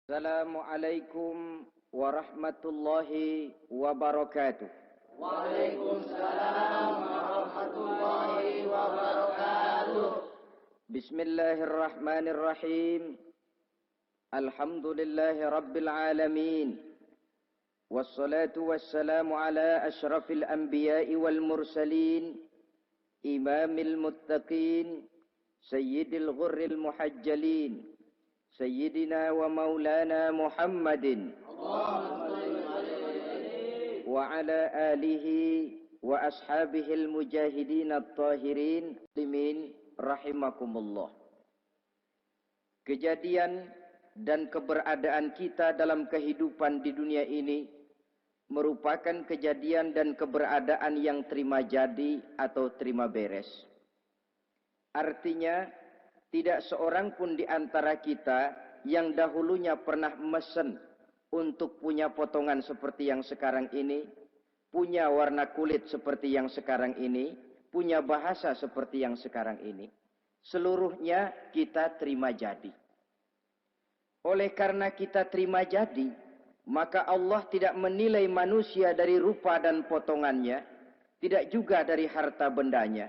Assalamualaikum warahmatullahi wabarakatuh. Waalaikumsalam warahmatullahi wabarakatuh. Bismillahirrahmanirrahim. Alhamdulillahi rabbil alamin. Wassalatu wassalamu ala ashrafil anbiya'i wal mursalin, imamil muttaqin, sayyidil ghurril muhajjalin, Sayyidina wa maulana Muhammadin wa ala alihi wa ashabihil mujahidin at-tahirin limin rahimakumullah. Kejadian dan keberadaan kita dalam kehidupan di dunia ini merupakan kejadian dan keberadaan yang terima jadi atau terima beres. Artinya, tidak seorang pun di antara kita yang dahulunya pernah mesen untuk punya potongan seperti yang sekarang ini, punya warna kulit seperti yang sekarang ini, punya bahasa seperti yang sekarang ini. Seluruhnya kita terima jadi. Oleh karena kita terima jadi, maka Allah tidak menilai manusia dari rupa dan potongannya, tidak juga dari harta bendanya.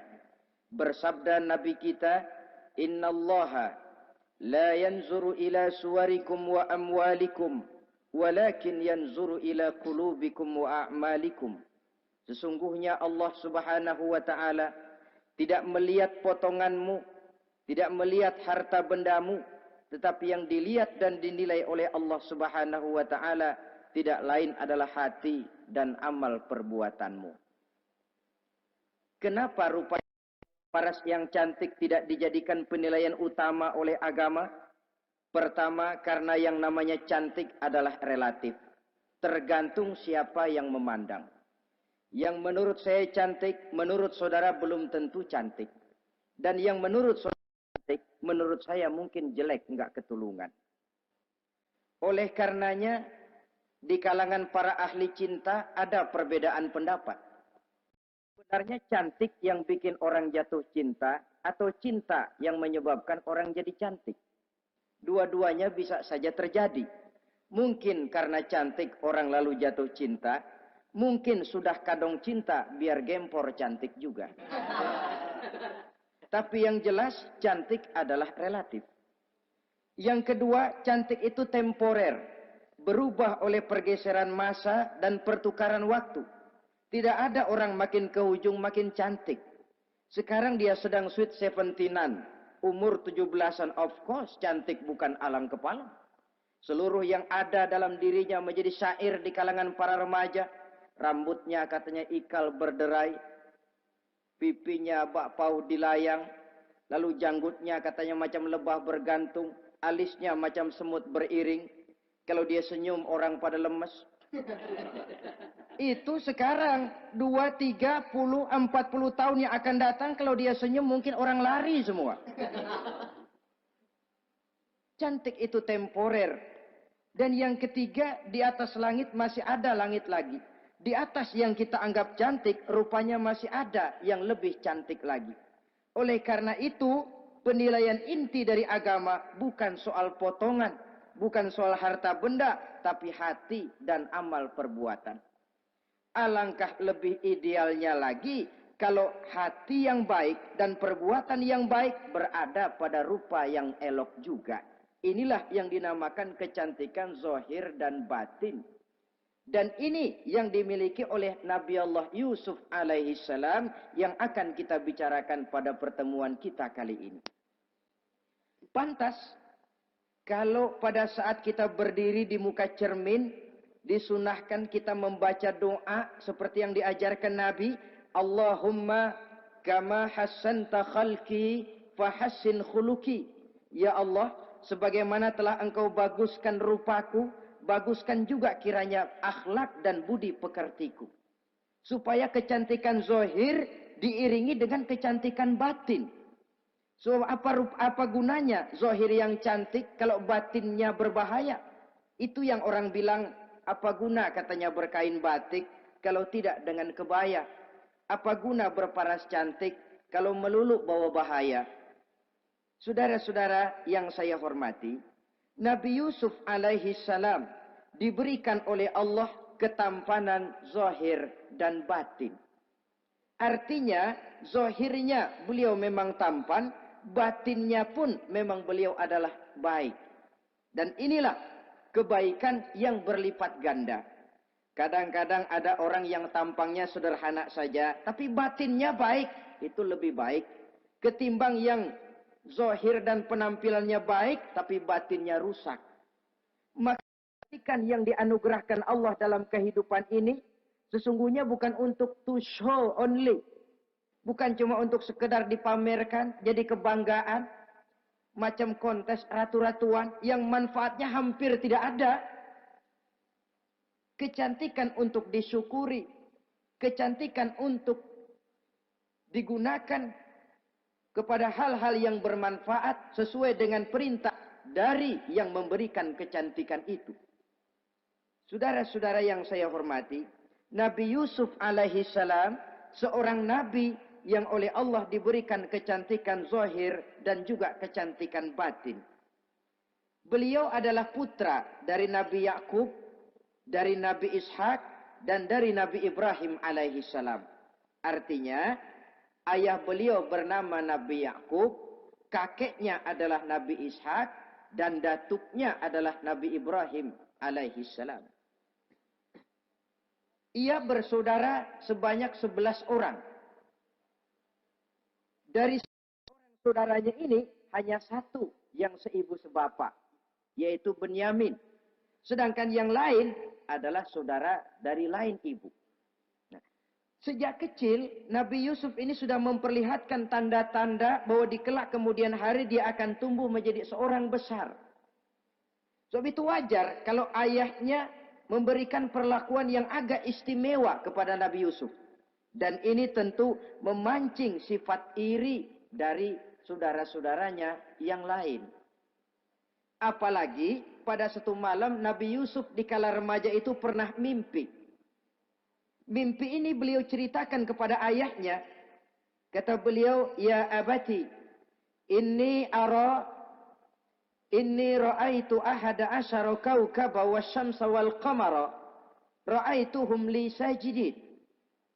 Bersabda Nabi kita, Innallaha la yanzuru ila suwarikum wa amwalikum walakin yanzuru ila qulubikum wa a'malikum. Sesungguhnya Allah Subhanahu wa taala tidak melihat potonganmu, tidak melihat harta bendamu, tetapi yang dilihat dan dinilai oleh Allah Subhanahu wa taala tidak lain adalah hati dan amal perbuatanmu. Kenapa rupanya paras yang cantik tidak dijadikan penilaian utama oleh agama? Pertama, karena yang namanya cantik adalah relatif. Tergantung siapa yang memandang. Yang menurut saya cantik, menurut saudara belum tentu cantik. Dan yang menurut saudara cantik, menurut saya mungkin jelek, enggak ketulungan. Oleh karenanya, di kalangan para ahli cinta ada perbedaan pendapat. Sebenarnya cantik yang bikin orang jatuh cinta atau cinta yang menyebabkan orang jadi cantik. Dua-duanya bisa saja terjadi. Mungkin karena cantik orang lalu jatuh cinta, mungkin sudah kadong cinta biar gempor cantik juga. Tapi yang jelas cantik adalah relatif. Yang kedua, cantik itu temporer, berubah oleh pergeseran masa dan pertukaran waktu. Tidak ada orang makin ke ujung makin cantik. Sekarang dia sedang sweet 17-an. Umur 17-an, of course cantik bukan alang kepala. Seluruh yang ada dalam dirinya menjadi syair di kalangan para remaja. Rambutnya katanya ikal berderai. Pipinya bakpao dilayang. Lalu janggutnya katanya macam lebah bergantung. Alisnya macam semut beriring. Kalau dia senyum orang pada lemes. Itu sekarang 2, 30, 40 tahun yang akan datang kalau dia senyum mungkin orang lari semua. Cantik itu temporer. Dan yang ketiga, di atas langit masih ada langit lagi. Di atas yang kita anggap cantik, rupanya masih ada yang lebih cantik lagi. Oleh karena itu, penilaian inti dari agama bukan soal potongan, bukan soal harta benda, tapi hati dan amal perbuatan. Alangkah lebih idealnya lagi kalau hati yang baik dan perbuatan yang baik berada pada rupa yang elok juga. Inilah yang dinamakan kecantikan zahir dan batin. Dan ini yang dimiliki oleh Nabi Allah Yusuf alaihi salam yang akan kita bicarakan pada pertemuan kita kali ini. Pantas kalau pada saat kita berdiri di muka cermin, disunahkan kita membaca doa seperti yang diajarkan Nabi. Allahumma kama hassanta khalqi fahassin khuluki. Ya Allah, sebagaimana telah engkau baguskan rupaku, baguskan juga kiranya akhlak dan budi pekertiku. Supaya kecantikan zahir diiringi dengan kecantikan batin. So apa gunanya zahir yang cantik kalau batinnya berbahaya? Itu yang orang bilang, apa guna katanya berkain batik kalau tidak dengan kebaya? Apa guna berparas cantik kalau melulu bawa bahaya? Saudara-saudara yang saya hormati, Nabi Yusuf alaihi salam diberikan oleh Allah ketampanan zahir dan batin. Artinya, zahirnya beliau memang tampan, batinnya pun memang beliau adalah baik. Dan inilah kebaikan yang berlipat ganda. Kadang-kadang ada orang yang tampangnya sederhana saja, tapi batinnya baik. Itu lebih baik ketimbang yang zahir dan penampilannya baik, tapi batinnya rusak. Maka kebaikan yang dianugerahkan Allah dalam kehidupan ini, sesungguhnya bukan untuk to show only. Bukan cuma untuk sekedar dipamerkan, jadi kebanggaan. Macam kontes ratu-ratuan yang manfaatnya hampir tidak ada. Kecantikan untuk disyukuri. Kecantikan untuk digunakan kepada hal-hal yang bermanfaat sesuai dengan perintah dari yang memberikan kecantikan itu. Saudara-saudara yang saya hormati, Nabi Yusuf alaihi salam seorang nabi yang oleh Allah diberikan kecantikan zahir dan juga kecantikan batin. Beliau adalah putra dari Nabi Yakub, dari Nabi Ishak, dan dari Nabi Ibrahim alaihi salam. Artinya, ayah beliau bernama Nabi Yakub, kakeknya adalah Nabi Ishak, dan datuknya adalah Nabi Ibrahim alaihi salam. Ia bersaudara sebanyak 11 orang. Dari orang saudaranya ini hanya satu yang seibu sebapak, yaitu Benyamin. Sedangkan yang lain adalah saudara dari lain ibu. Nah, sejak kecil Nabi Yusuf ini sudah memperlihatkan tanda-tanda bahwa di kelak kemudian hari dia akan tumbuh menjadi seorang besar. Sebab itu wajar kalau ayahnya memberikan perlakuan yang agak istimewa kepada Nabi Yusuf. Dan ini tentu memancing sifat iri dari saudara-saudaranya yang lain. Apalagi pada satu malam Nabi Yusuf di kala remaja itu pernah mimpi. Mimpi ini beliau ceritakan kepada ayahnya. Kata beliau, "Ya abati, inni ra'aitu ahada asyara kawkaba wasyamsa wal qamara ra'aituhum li sajidin."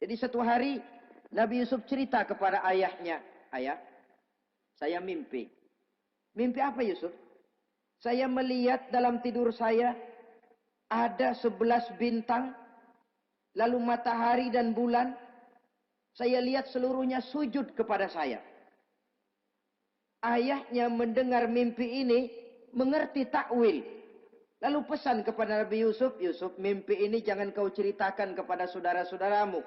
Jadi satu hari Nabi Yusuf cerita kepada ayahnya, "Ayah, saya mimpi." Mimpi apa Yusuf? "Saya melihat dalam tidur saya ada 11 bintang, lalu matahari dan bulan. Saya lihat seluruhnya sujud kepada saya." Ayahnya mendengar mimpi ini, mengerti takwil. Lalu pesan kepada Nabi Yusuf, "Yusuf, mimpi ini jangan kau ceritakan kepada saudara-saudaramu.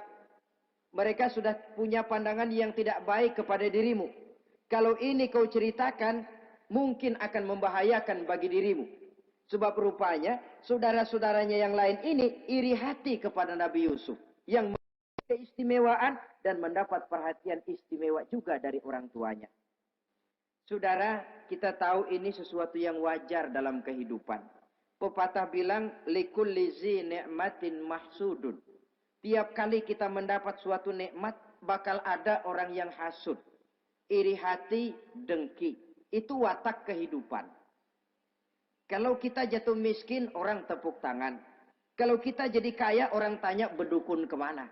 Mereka sudah punya pandangan yang tidak baik kepada dirimu. Kalau ini kau ceritakan, mungkin akan membahayakan bagi dirimu." Sebab rupanya, saudara-saudaranya yang lain ini iri hati kepada Nabi Yusuf. Yang memiliki keistimewaan dan mendapat perhatian istimewa juga dari orang tuanya. Saudara, kita tahu ini sesuatu yang wajar dalam kehidupan. Pepatah bilang, "Likulli zi ni'matin mahsudun." Tiap kali kita mendapat suatu nikmat, bakal ada orang yang hasud. Iri hati, dengki. Itu watak kehidupan. Kalau kita jatuh miskin, orang tepuk tangan. Kalau kita jadi kaya, orang tanya berdukun kemana.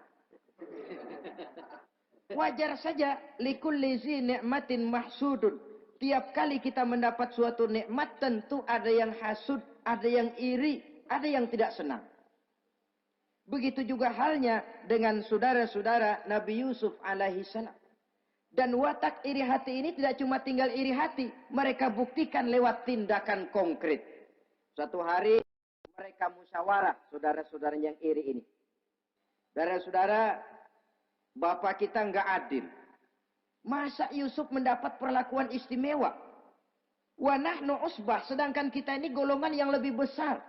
Wajar saja. Likulli zi ni'matin mahsudun. Tiap kali kita mendapat suatu nikmat, tentu ada yang hasud, ada yang iri, ada yang tidak senang. Begitu juga halnya dengan saudara-saudara Nabi Yusuf alaihi salam. Dan watak iri hati ini tidak cuma tinggal iri hati. Mereka buktikan lewat tindakan konkret. Suatu hari mereka musyawarah, saudara-saudara yang iri ini. Saudara-saudara, bapak kita enggak adil. Masa Yusuf mendapat perlakuan istimewa? Wa nahnu usbah, sedangkan kita ini golongan yang lebih besar.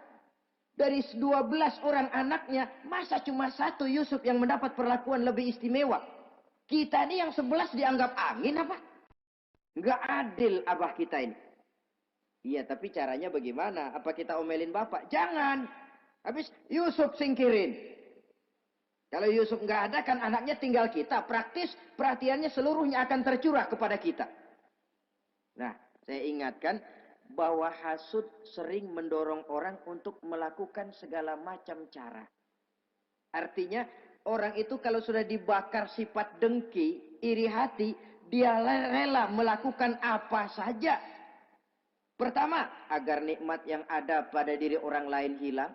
Dari 12 orang anaknya, masa cuma satu Yusuf yang mendapat perlakuan lebih istimewa? Kita ini yang 11 dianggap angin apa? Enggak adil abah kita ini. Iya, tapi caranya bagaimana? Apa kita omelin bapak? Jangan. Habis Yusuf singkirin. Kalau Yusuf enggak ada, kan anaknya tinggal kita. Praktis, perhatiannya seluruhnya akan tercurah kepada kita. Nah, saya ingatkan, bahwa hasud sering mendorong orang untuk melakukan segala macam cara. Artinya orang itu kalau sudah dibakar sifat dengki, iri hati, dia rela melakukan apa saja. Pertama, agar nikmat yang ada pada diri orang lain hilang.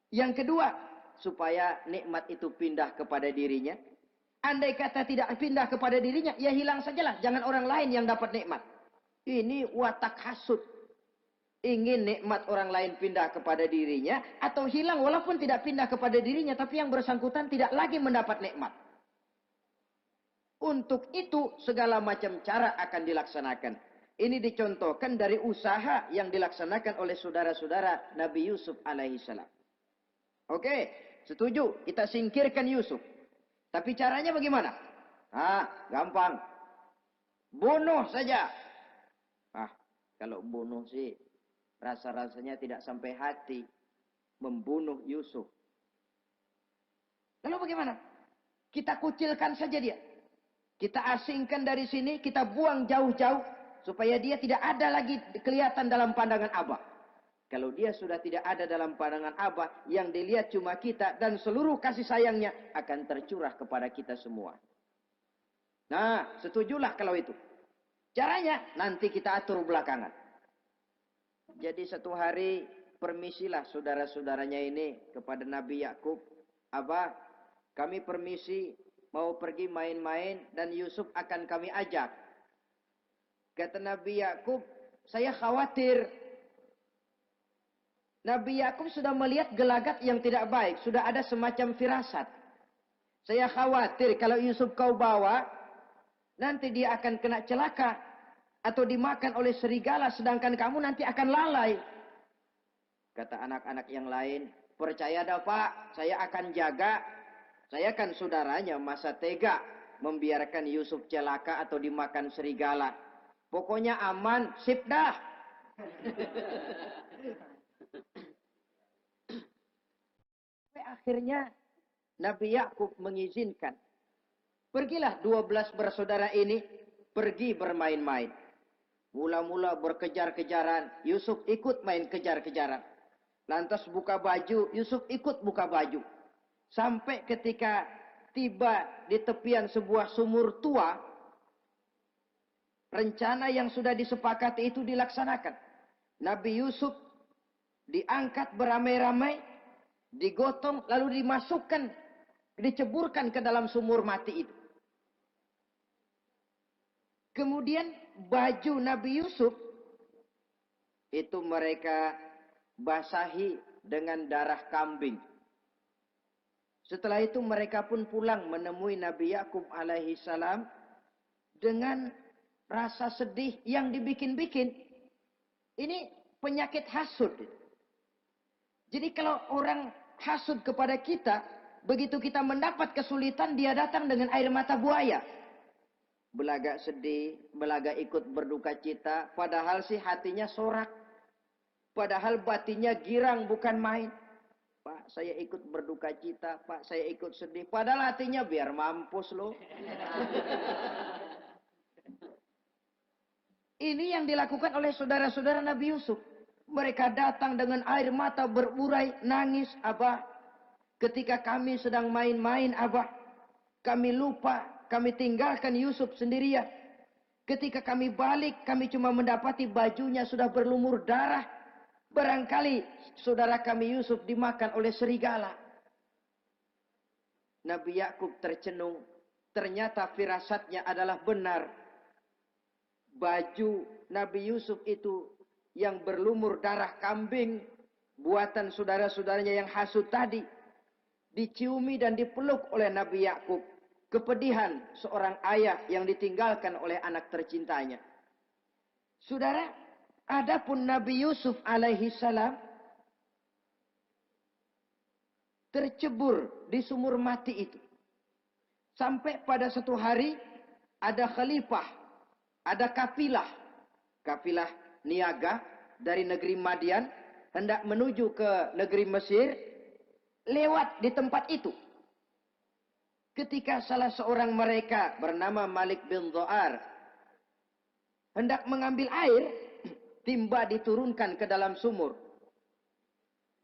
Yang kedua, supaya nikmat itu pindah kepada dirinya. Andai kata tidak pindah kepada dirinya, ya hilang sajalah. Jangan orang lain yang dapat nikmat. Ini watak hasud. Ingin nikmat orang lain pindah kepada dirinya, atau hilang walaupun tidak pindah kepada dirinya, tapi yang bersangkutan tidak lagi mendapat nikmat. Untuk itu segala macam cara akan dilaksanakan. Ini dicontohkan dari usaha yang dilaksanakan oleh saudara-saudara Nabi Yusuf alaihissalam. Oke, setuju, kita singkirkan Yusuf. Tapi caranya bagaimana? Gampang. Bunuh saja. Kalau bunuh sih, rasa-rasanya tidak sampai hati membunuh Yusuf. Lalu bagaimana? Kita kucilkan saja dia. Kita asingkan dari sini, kita buang jauh-jauh, supaya dia tidak ada lagi kelihatan dalam pandangan Abah. Kalau dia sudah tidak ada dalam pandangan Abah, yang dilihat cuma kita, dan seluruh kasih sayangnya akan tercurah kepada kita semua. Nah, setujulah kalau itu. Caranya nanti kita atur belakangan. Jadi satu hari permisilah saudara-saudaranya ini kepada Nabi Yakub. Abah, kami permisi mau pergi main-main dan Yusuf akan kami ajak. Kata Nabi Yakub, saya khawatir. Nabi Yakub sudah melihat gelagat yang tidak baik. Sudah ada semacam firasat. Saya khawatir kalau Yusuf kau bawa, nanti dia akan kena celaka. Atau dimakan oleh serigala, sedangkan kamu nanti akan lalai. Kata anak-anak yang lain, percaya dah Pak, saya akan jaga. Saya kan saudaranya, masa tega membiarkan Yusuf celaka atau dimakan serigala. Pokoknya aman, sip dah. Akhirnya Nabi Yakub mengizinkan. Pergilah 12 bersaudara ini pergi bermain-main. Mula-mula berkejar-kejaran, Yusuf ikut main kejar-kejaran. Lantas buka baju, Yusuf ikut buka baju. Sampai ketika tiba di tepian sebuah sumur tua, rencana yang sudah disepakati itu dilaksanakan. Nabi Yusuf diangkat beramai-ramai, digotong, lalu dimasukkan, diceburkan ke dalam sumur mati itu. Kemudian baju Nabi Yusuf itu mereka basahi dengan darah kambing. Setelah itu mereka pun pulang menemui Nabi Yakub alaihi salam dengan rasa sedih yang dibikin-bikin. Ini penyakit hasud. Jadi kalau orang hasud kepada kita, begitu kita mendapat kesulitan, dia datang dengan air mata buaya. Belaga sedih, belaga ikut berduka cita, padahal sih hatinya sorak. Padahal batinnya girang bukan main. Pak, saya ikut berduka cita, Pak, saya ikut sedih. Padahal hatinya biar mampus loh. Ini yang dilakukan oleh saudara-saudara Nabi Yusuf. Mereka datang dengan air mata berurai, nangis, Abah. Ketika kami sedang main-main, Abah, kami lupa. Kami tinggalkan Yusuf sendirian. Ketika kami balik, kami cuma mendapati bajunya sudah berlumur darah. Barangkali saudara kami Yusuf dimakan oleh serigala. Nabi Yakub tercenung. Ternyata firasatnya adalah benar. Baju Nabi Yusuf itu yang berlumur darah kambing, buatan saudara-saudaranya yang hasud tadi, diciumi dan dipeluk oleh Nabi Yakub. Kepedihan seorang ayah yang ditinggalkan oleh anak tercintanya. Saudara, adapun Nabi Yusuf alaihi salam tercebur di sumur mati itu. Sampai pada satu hari ada khalifah, ada kafilah niaga dari negeri Madian hendak menuju ke negeri Mesir, lewat di tempat itu. Ketika salah seorang mereka bernama Malik bin Dho'ar hendak mengambil air, timba diturunkan ke dalam sumur.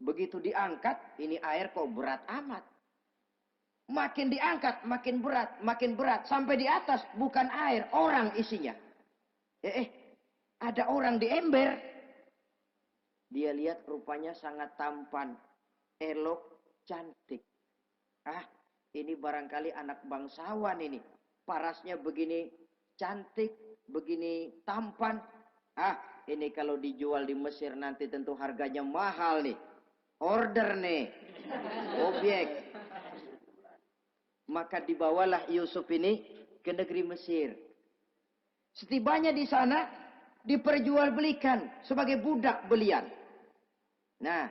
Begitu diangkat, ini air kok berat amat. Makin diangkat, makin berat. Sampai di atas, bukan air, orang isinya. Ada orang di ember. Dia lihat rupanya sangat tampan, elok, cantik. Ini barangkali anak bangsawan ini. Parasnya begini cantik, begini tampan. Ini kalau dijual di Mesir nanti tentu harganya mahal nih. Order nih. Objek. Maka dibawalah Yusuf ini ke negeri Mesir. Setibanya di sana, diperjualbelikan sebagai budak belian. Nah,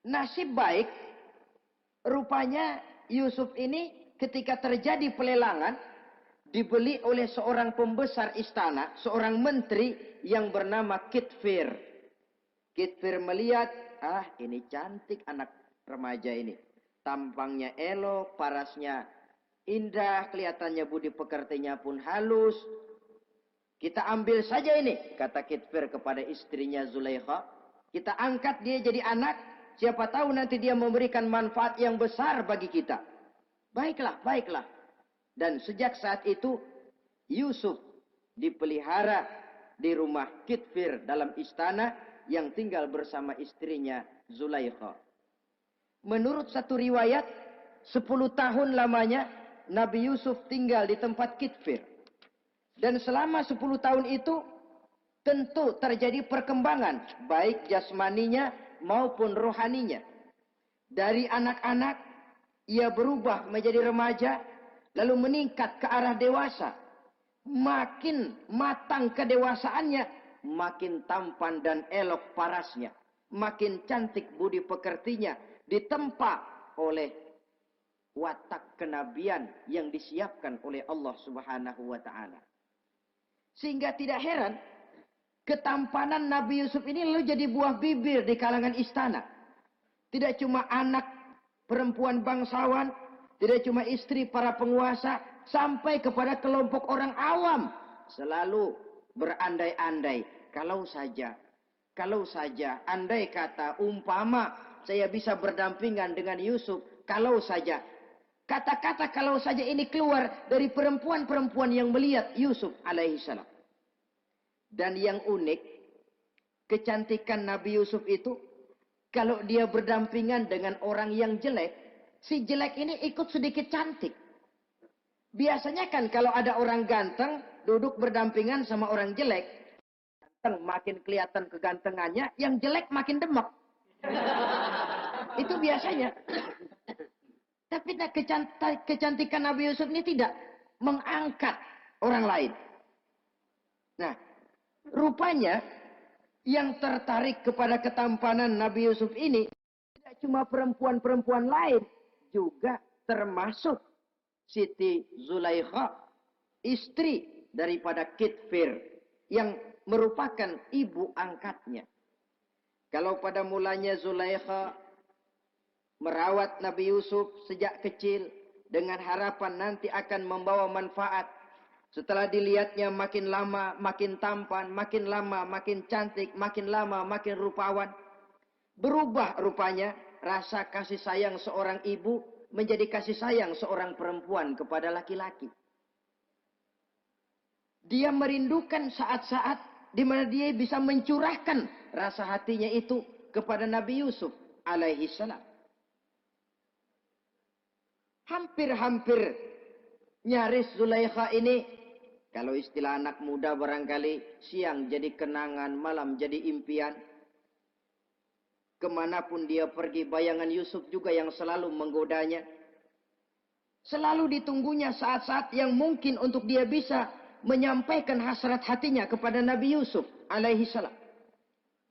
nasib baik, rupanya Yusuf ini ketika terjadi pelelangan, dibeli oleh seorang pembesar istana, seorang menteri yang bernama Kitfir. Kitfir melihat, ini cantik anak remaja ini. Tampangnya elok, parasnya indah, kelihatannya budi pekertinya pun halus. Kita ambil saja ini, kata Kitfir kepada istrinya Zulaikha. Kita angkat dia jadi anak, siapa tahu nanti dia memberikan manfaat yang besar bagi kita. Baiklah, baiklah. Dan sejak saat itu, Yusuf dipelihara di rumah Kitfir dalam istana yang tinggal bersama istrinya Zulaikha. Menurut satu riwayat, 10 tahun lamanya Nabi Yusuf tinggal di tempat Kitfir. Dan selama 10 tahun itu, tentu terjadi perkembangan, baik jasmaninya maupun rohaninya. Dari anak-anak, ia berubah menjadi remaja, lalu meningkat ke arah dewasa. Makin matang kedewasaannya, makin tampan dan elok parasnya. Makin cantik budi pekertinya, ditempa oleh watak kenabian yang disiapkan oleh Allah Subhanahu wa Ta'ala. Sehingga tidak heran, ketampanan Nabi Yusuf ini lalu jadi buah bibir di kalangan istana. Tidak cuma anak perempuan bangsawan, tidak cuma istri para penguasa, sampai kepada kelompok orang awam. Selalu berandai-andai, kalau saja, andai kata, umpama saya bisa berdampingan dengan Yusuf, kalau saja. Kata-kata kalau saja ini keluar dari perempuan-perempuan yang melihat Yusuf alaihissalam. Dan yang unik, kecantikan Nabi Yusuf itu, kalau dia berdampingan dengan orang yang jelek, si jelek ini ikut sedikit cantik. Biasanya kan kalau ada orang ganteng, duduk berdampingan sama orang jelek, ganteng makin kelihatan kegantengannya, yang jelek makin demek. Itu biasanya. Tapi kecantikan Nabi Yusuf ini tidak mengangkat orang lain. Nah, rupanya yang tertarik kepada ketampanan Nabi Yusuf ini tidak cuma perempuan-perempuan lain, juga termasuk Siti Zulaikha, istri daripada Kitfir, yang merupakan ibu angkatnya. Kalau pada mulanya Zulaikha merawat Nabi Yusuf sejak kecil dengan harapan nanti akan membawa manfaat. Setelah dilihatnya makin lama makin tampan, makin lama makin cantik, makin lama makin rupawan. Berubah rupanya rasa kasih sayang seorang ibu menjadi kasih sayang seorang perempuan kepada laki-laki. Dia merindukan saat-saat di mana dia bisa mencurahkan rasa hatinya itu kepada Nabi Yusuf alaihi salam. Hampir-hampir nyaris Zulaikha ini, kalau istilah anak muda barangkali, siang jadi kenangan, malam jadi impian. Kemanapun dia pergi, bayangan Yusuf juga yang selalu menggodanya. Selalu ditunggunya saat-saat yang mungkin untuk dia bisa menyampaikan hasrat hatinya kepada Nabi Yusuf alaihi salam.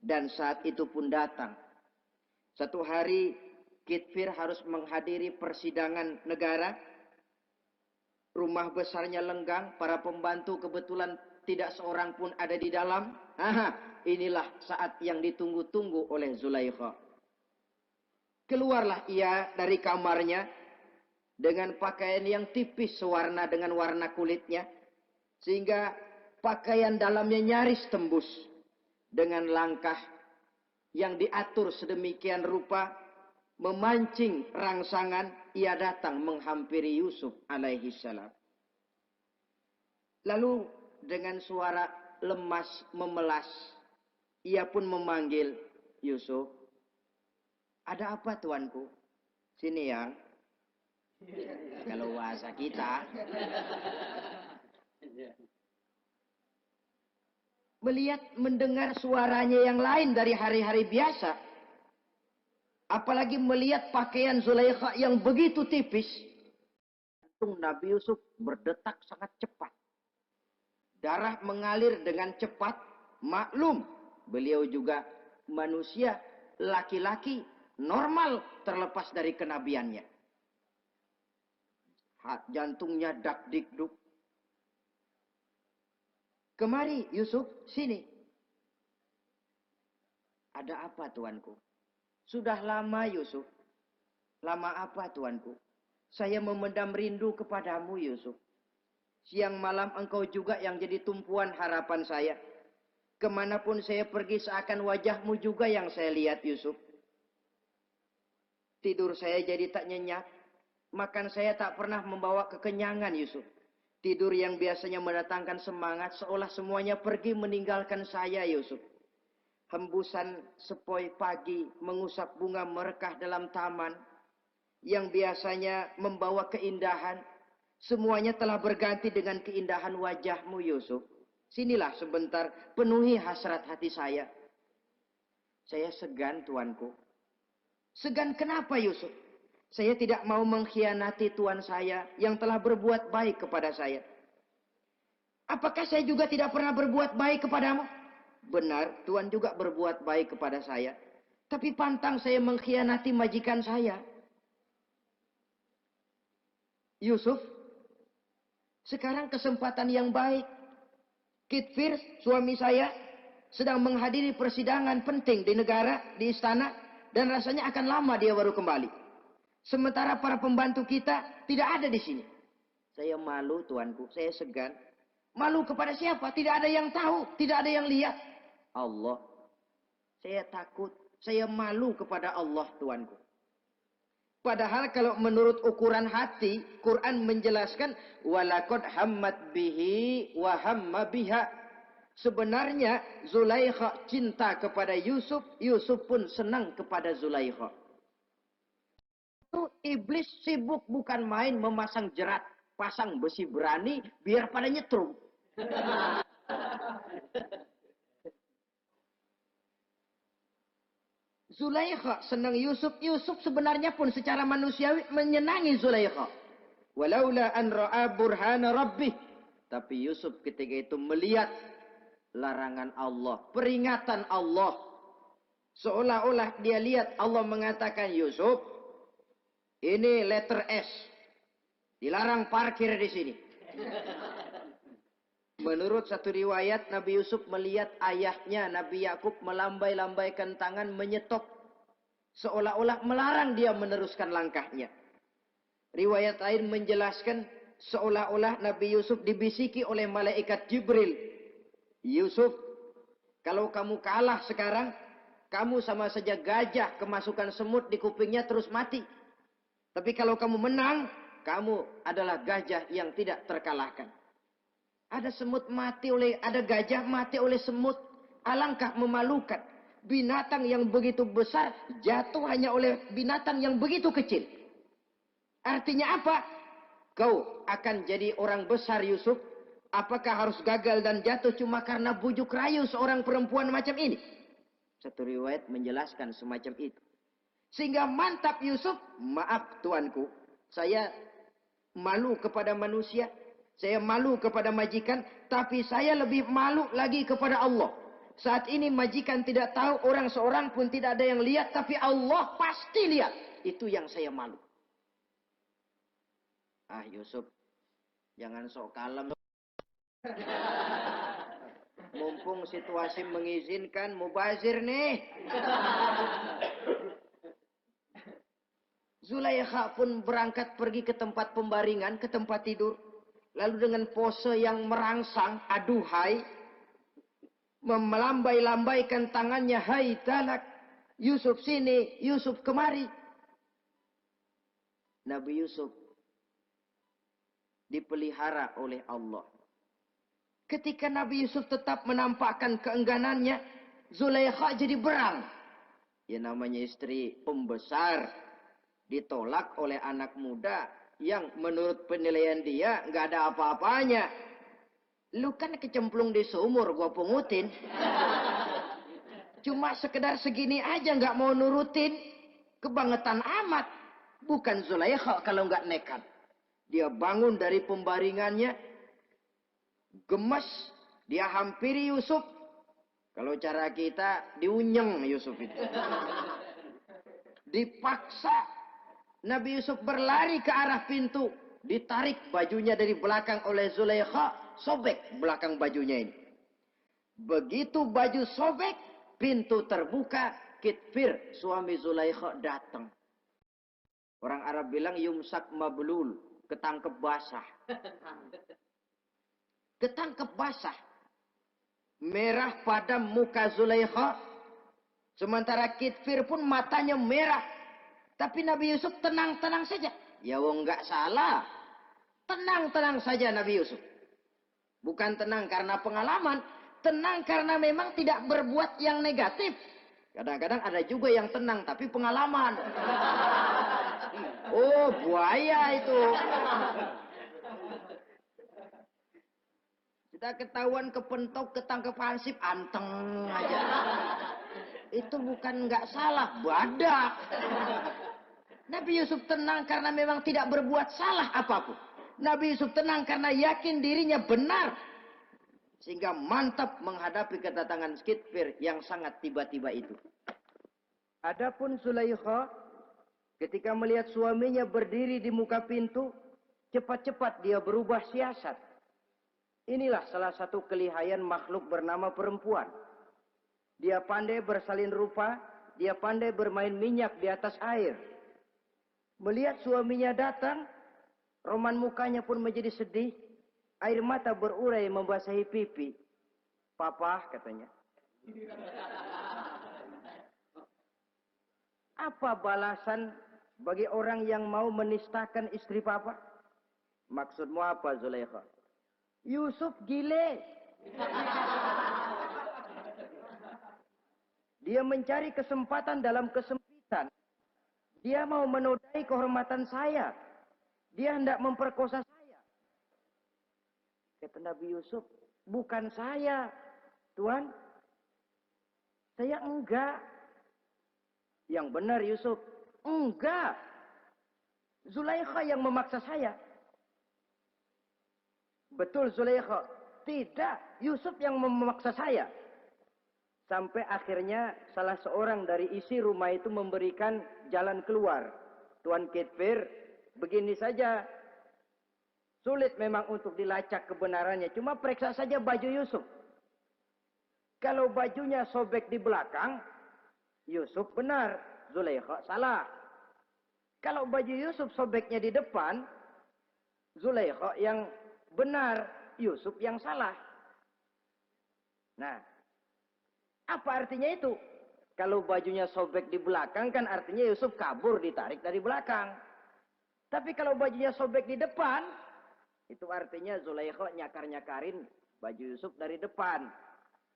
Dan saat itu pun datang. Satu hari Kitfir harus menghadiri persidangan negara. Rumah besarnya lenggang, para pembantu kebetulan tidak seorang pun ada di dalam. Inilah saat yang ditunggu-tunggu oleh Zulaikha. Keluarlah ia dari kamarnya dengan pakaian yang tipis sewarna dengan warna kulitnya, sehingga pakaian dalamnya nyaris tembus. dengan langkah yang diatur sedemikian rupa, memancing rangsangan, ia datang menghampiri Yusuf alaihi salam. Lalu dengan suara lemas memelas, ia pun memanggil Yusuf. Ada apa tuanku? Sini yang. Kalau bahasa kita. Melihat mendengar suaranya yang lain dari hari-hari biasa. Apalagi melihat pakaian Zulaikha yang begitu tipis. Jantung Nabi Yusuf berdetak sangat cepat. Darah mengalir dengan cepat. Maklum, beliau juga manusia, laki-laki, normal terlepas dari kenabiannya. Jantungnya dak dikduk. Kemari Yusuf, sini. Ada apa tuanku? Sudah lama Yusuf. Lama apa tuanku? Saya memendam rindu kepadamu Yusuf. Siang malam engkau juga yang jadi tumpuan harapan saya. Kemanapun saya pergi seakan wajahmu juga yang saya lihat Yusuf. Tidur saya jadi tak nyenyak. Makan saya tak pernah membawa kekenyangan Yusuf. Tidur yang biasanya mendatangkan semangat seolah semuanya pergi meninggalkan saya Yusuf. Hembusan sepoi pagi mengusap bunga merekah dalam taman. Yang biasanya membawa keindahan. Semuanya telah berganti dengan keindahan wajahmu Yusuf. Sinilah sebentar penuhi hasrat hati saya. Saya segan tuanku. Segan kenapa Yusuf? Saya tidak mau mengkhianati tuan saya yang telah berbuat baik kepada saya. Apakah saya juga tidak pernah berbuat baik kepadamu? Benar, tuan juga berbuat baik kepada saya. Tapi pantang saya mengkhianati majikan saya. Yusuf, sekarang kesempatan yang baik. Kit Fir, suami saya, sedang menghadiri persidangan penting di negara, di istana. Dan rasanya akan lama dia baru kembali. Sementara para pembantu kita tidak ada di sini. Saya malu tuanku, saya segan. Malu kepada siapa? Tidak ada yang tahu, tidak ada yang lihat. Allah. Saya takut, saya malu kepada Allah tuanku. Padahal kalau menurut ukuran hati, Quran menjelaskan walaqad hammat bihi wa hamma biha. Sebenarnya Zulaikha cinta kepada Yusuf, Yusuf pun senang kepada Zulaikha. Itu iblis sibuk bukan main memasang jerat, pasang besi berani biar pada nyetrum. Zulaikha senang Yusuf. Yusuf sebenarnya pun secara manusiawi menyenangi Zulaikha. Walaula an ra'a burhana rabbih. Tapi Yusuf ketika itu melihat larangan Allah, peringatan Allah. Seolah-olah dia lihat Allah mengatakan, Yusuf, ini letter S. Dilarang parkir di sini. Menurut satu riwayat, Nabi Yusuf melihat ayahnya, Nabi Yakub, melambai-lambaikan tangan menyetop. Seolah-olah melarang dia meneruskan langkahnya. Riwayat lain menjelaskan, seolah-olah Nabi Yusuf dibisiki oleh malaikat Jibril. Yusuf, kalau kamu kalah sekarang, kamu sama saja gajah kemasukan semut di kupingnya terus mati. Tapi kalau kamu menang, kamu adalah gajah yang tidak terkalahkan. Ada gajah mati oleh semut. Alangkah memalukan. Binatang yang begitu besar jatuh hanya oleh binatang yang begitu kecil. Artinya apa? Kau akan jadi orang besar Yusuf. Apakah harus gagal dan jatuh cuma karena bujuk rayu seorang perempuan macam ini? Satu riwayat menjelaskan semacam itu. Sehingga mantap Yusuf, maaf tuanku, saya malu kepada manusia, saya malu kepada majikan, tapi saya lebih malu lagi kepada Allah. Saat ini majikan tidak tahu, orang seorang pun tidak ada yang lihat, tapi Allah pasti lihat. Itu yang saya malu. Ah Yusuf, jangan sok kalem. Mumpung situasi mengizinkan, mubazir nih. Zulaikha pun berangkat pergi ke tempat pembaringan, ke tempat tidur. Lalu dengan pose yang merangsang, aduhai, melambai-lambaikan tangannya, hai talak, Yusuf sini, Yusuf kemari. Nabi Yusuf dipelihara oleh Allah. Ketika Nabi Yusuf tetap menampakkan keengganannya, Zulaikha jadi berang. Ya namanya istri pembesar ditolak oleh anak muda yang menurut penilaian dia nggak ada apa-apanya. Lu kan kecemplung di sumur, gua pungutin. Cuma sekedar segini aja nggak mau nurutin. Kebangetan amat. Bukan Zulaikha kalau nggak nekat. Dia bangun dari pembaringannya. Gemes. Dia hampiri Yusuf. Kalau cara kita diunyeng Yusuf itu. Dipaksa. Nabi Yusuf berlari ke arah pintu. Ditarik bajunya dari belakang oleh Zulaikha. Sobek belakang bajunya ini. Begitu baju sobek. Pintu terbuka. Kitfir suami Zulaikha datang. Orang Arab bilang yumsak mablul. Ketangkep basah. Ketangkep basah. Merah padam muka Zulaikha. Sementara Kitfir pun matanya merah. Tapi Nabi Yusuf tenang-tenang saja. Ya wong nggak salah. Tenang-tenang saja Nabi Yusuf. Bukan tenang karena pengalaman. Tenang karena memang tidak berbuat yang negatif. Kadang-kadang ada juga yang tenang tapi pengalaman. Oh buaya itu. Kita ketahuan kepentok, ketangkep hansip, anteng aja. Itu bukan nggak salah, badak. Nabi Yusuf tenang karena memang tidak berbuat salah apapun. Nabi Yusuf tenang karena yakin dirinya benar. Sehingga mantap menghadapi kedatangan Kitfir yang sangat tiba-tiba itu. Adapun Zulaikha ketika melihat suaminya berdiri di muka pintu, cepat-cepat dia berubah siasat. Inilah salah satu kelihayan makhluk bernama perempuan. Dia pandai bersalin rupa, dia pandai bermain minyak di atas air. Melihat suaminya datang, roman mukanya pun menjadi sedih. Air mata berurai membasahi pipi. Papa katanya. Apa balasan bagi orang yang mau menistakan istri papa? Maksudmu apa Zulaikha? Yusuf gile. Dia mencari kesempatan dalam kesempitan. Dia mau menodai kehormatan saya. Dia hendak memperkosa saya. Kata Nabi Yusuf, bukan saya, Tuan. Saya enggak. Yang benar Yusuf, enggak. Zulaikha yang memaksa saya. Betul Zulaikha, tidak. Yusuf yang memaksa saya. Sampai akhirnya salah seorang dari isi rumah itu memberikan jalan keluar. Tuan Kitfir, begini saja. Sulit memang untuk dilacak kebenarannya. Cuma periksa saja baju Yusuf. Kalau bajunya sobek di belakang, Yusuf benar. Zulaikha salah. Kalau baju Yusuf sobeknya di depan, Zulaikha yang benar. Yusuf yang salah. Nah, apa artinya itu? Kalau bajunya sobek di belakang kan artinya Yusuf kabur ditarik dari belakang. Tapi kalau bajunya sobek di depan, itu artinya Zulaikha nyakar-nyakarin baju Yusuf dari depan.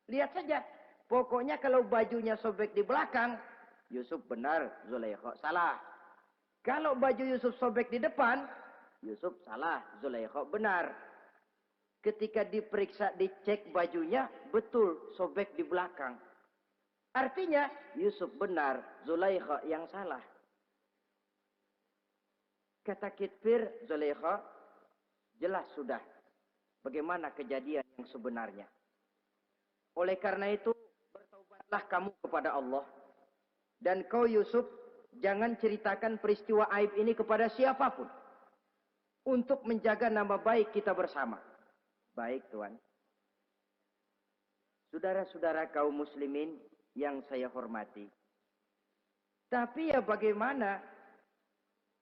Lihat saja. Pokoknya kalau bajunya sobek di belakang, Yusuf benar, Zulaikha salah. Kalau baju Yusuf sobek di depan, Yusuf salah, Zulaikha benar. Ketika diperiksa, dicek bajunya, betul sobek di belakang. Artinya Yusuf benar, Zulaikha yang salah. Kata Kitfir, Zulaikha, jelas sudah bagaimana kejadian yang sebenarnya. Oleh karena itu, bertaubatlah kamu kepada Allah. Dan kau Yusuf, jangan ceritakan peristiwa aib ini kepada siapapun. Untuk menjaga nama baik kita bersama. Baik Tuan. Saudara-saudara kaum muslimin yang saya hormati. Tapi ya bagaimana?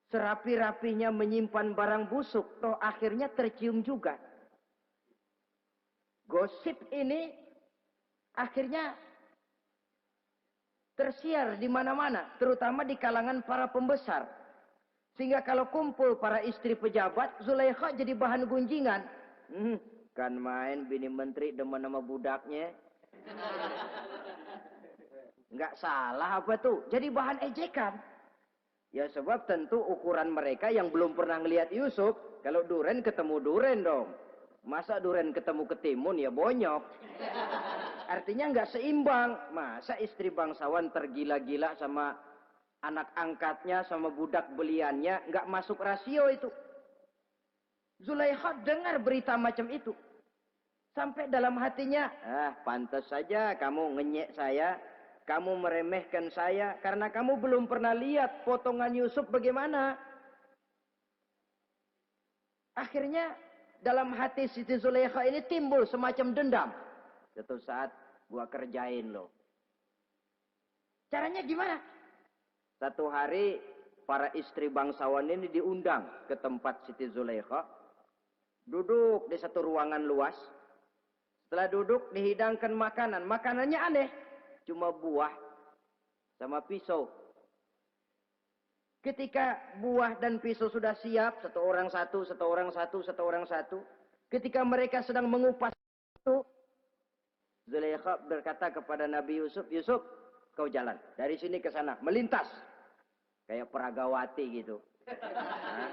Serapi-rapinya menyimpan barang busuk, toh akhirnya tercium juga. Gosip ini akhirnya tersiar di mana-mana, terutama di kalangan para pembesar. Sehingga kalau kumpul para istri pejabat, Zulaikha jadi bahan gunjingan. Kan main bini menteri demen sama budaknya. Nggak salah apa tuh? Jadi bahan ejekan. Ya sebab tentu ukuran mereka yang belum pernah ngelihat Yusuf, kalau duren ketemu duren dong. Masa duren ketemu ketimun ya bonyok. Artinya nggak seimbang. Masa istri bangsawan tergila-gila sama anak angkatnya sama budak beliannya, nggak masuk rasio itu. Zulaikha dengar berita macam itu. Sampai dalam hatinya, pantas saja kamu ngenyek saya, kamu meremehkan saya, karena kamu belum pernah lihat potongan Yusuf bagaimana. Akhirnya dalam hati Siti Zulaikha ini timbul semacam dendam. Suatu saat gua kerjain loh. Caranya gimana? Satu hari para istri bangsawan ini diundang ke tempat Siti Zulaikha. Duduk di satu ruangan luas. Setelah duduk dihidangkan makanan. Makanannya aneh. Cuma buah sama pisau. Ketika buah dan pisau sudah siap. Satu orang satu, satu orang satu, satu orang satu. Ketika mereka sedang mengupas itu. Zulaikha berkata kepada Nabi Yusuf. Yusuf, kau jalan. Dari sini ke sana. Melintas. Kayak peragawati gitu. Nah,